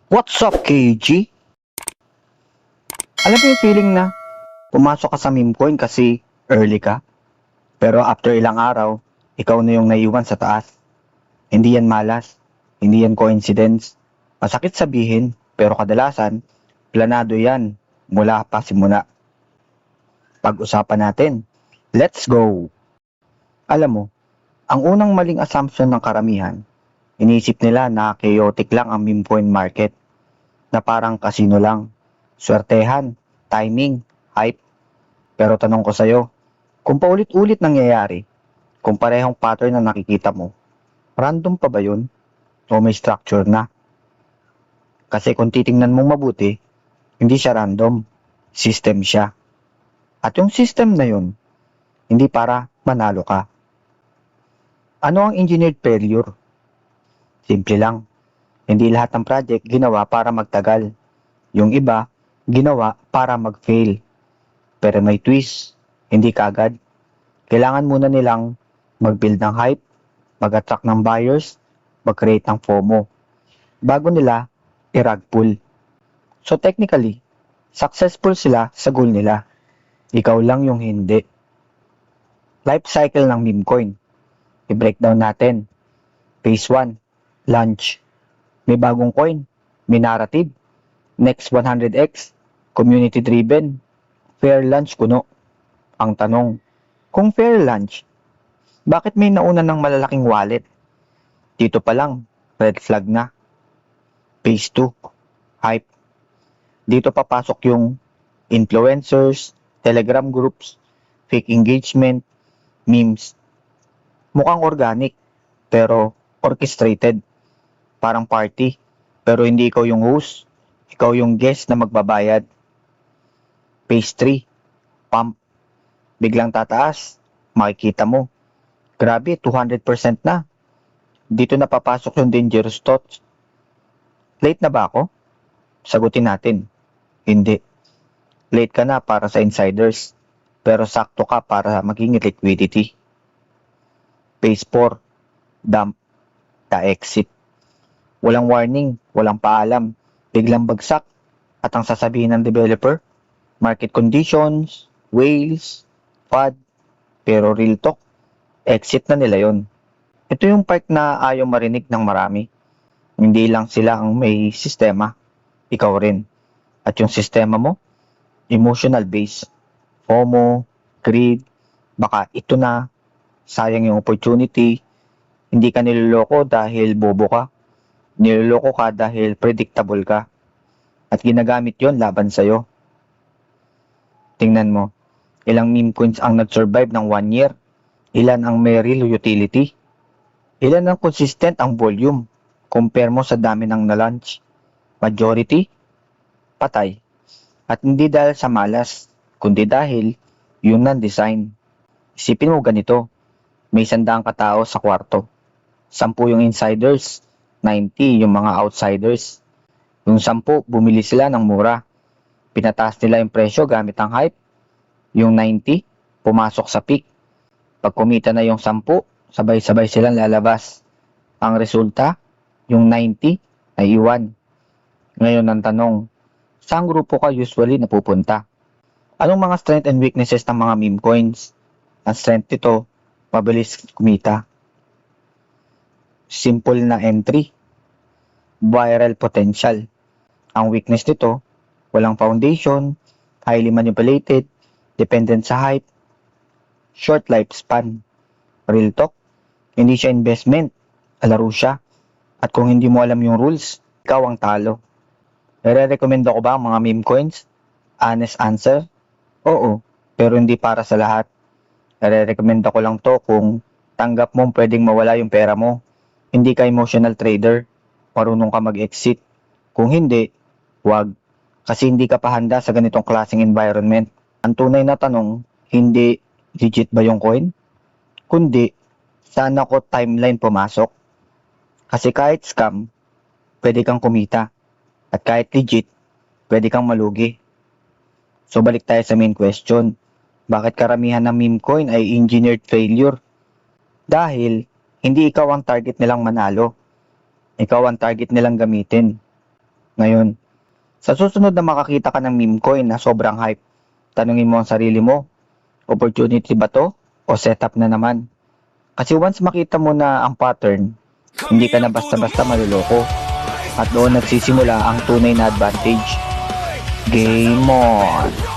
What's up, KG? Alam mo yung feeling na pumasok ka sa meme coin kasi early ka, pero after ilang araw, ikaw na yung naiwan sa taas. Hindi yan malas, hindi yan coincidence. Masakit sabihin, pero kadalasan, planado yan mula pa simula. Pag-usapan natin. Let's go! Alam mo, ang unang maling assumption ng karamihan, iniisip nila na chaotic lang ang meme coin market, na parang casino lang. Swertehan, timing, hype. Pero tanong ko sa'yo, kung paulit-ulit nangyayari, kung parehong pattern na nakikita mo, random pa ba yun? O may structure na? Kasi kung titingnan mong mabuti, hindi siya random. System siya. At yung system na yun, hindi para manalo ka. Ano ang engineered failure? Simple lang. Hindi lahat ng project ginawa para magtagal. Yung iba, ginawa para mag-fail. Pero may twist, hindi kagad. Kailangan muna nilang mag-build ng hype, mag-attract ng buyers, mag-create ng FOMO, bago nila i-rug pull. So technically, successful sila sa goal nila. Ikaw lang yung hindi. Life cycle ng meme coin. I-breakdown natin. Phase 1, launch. May bagong coin, may narrative. Next 100x, community driven. Fair launch kuno. Ang tanong, kung fair launch, bakit may nauna ng malalaking wallet? Dito pa lang, red flag na. Phase 2, hype. Dito papasok yung influencers, telegram groups, fake engagement, memes. Mukhang organic, pero orchestrated. Parang party, pero hindi ikaw yung host, ikaw yung guest na magbabayad. Phase 3, pump. Biglang tataas, makikita mo. Grabe, 200% na. Dito na papasok yung dangerous thoughts. Late na ba ako? Sagutin natin. Hindi. Late ka na para sa insiders, pero sakto ka para maging liquidity. Phase 4, dump, exit. Walang warning, walang paalam, biglang bagsak, at ang sasabihin ng developer, market conditions, whales, FUD, pero real talk, exit na nila yon. Ito yung part na ayaw marinig ng marami. Hindi lang sila ang may sistema, ikaw rin. At yung sistema mo, emotional base, FOMO, greed, baka ito na, sayang yung opportunity, hindi ka niloloko dahil bobo ka, niloloko ka dahil predictable ka, at ginagamit yon laban sa'yo. Tingnan mo, ilang meme coins ang nag-survive ng 1 year, ilan ang may real utility, ilan ang consistent ang volume, compare mo sa dami ng na-launch. Majority, patay. At hindi dahil sa malas, kundi dahil yun ang design. Isipin mo ganito, may 100 katao sa kwarto. 10 yung insiders, 90 yung mga outsiders. Yung 10 bumili sila ng mura. Pinataas nila yung presyo gamit ang hype. Yung 90 pumasok sa peak. Pag kumita na yung 10, sabay-sabay silang lalabas. Ang resulta, yung 90 ay iwan. Ngayon ang tanong, saan grupo ka usually napupunta? Anong mga strength and weaknesses ng mga meme coins? Ang strength nito, mabilis kumita. Simple na entry. Viral potential. Ang weakness nito, walang foundation, highly manipulated, dependent sa hype, short lifespan. Real talk, hindi siya investment, laro siya. At kung hindi mo alam yung rules, ikaw ang talo. Nare-recommend ko ba ang mga meme coins? Honest answer, oo, pero hindi para sa lahat. Nare-recommend ko lang to kung tanggap mong pwedeng mawala yung pera mo. Hindi ka emotional trader, marunong ka mag-exit. Kung hindi, wag. Kasi hindi ka pa handa sa ganitong klaseng environment. Ang tunay na tanong, hindi legit ba yung coin? Kundi, saan ako timeline pumasok? Kasi kahit scam, pwede kang kumita. At kahit legit, pwede kang malugi. So balik tayo sa main question. Bakit karamihan ng meme coin ay engineered failure? Dahil hindi ikaw ang target nilang manalo. Ikaw ang target nilang gamitin. Ngayon, sa susunod na makakita ka ng meme coin na sobrang hype, tanungin mo ang sarili mo, opportunity ba to o setup na naman? Kasi once makita mo na ang pattern, hindi ka na basta-basta maluloko. At doon nagsisimula ang tunay na advantage. Game on!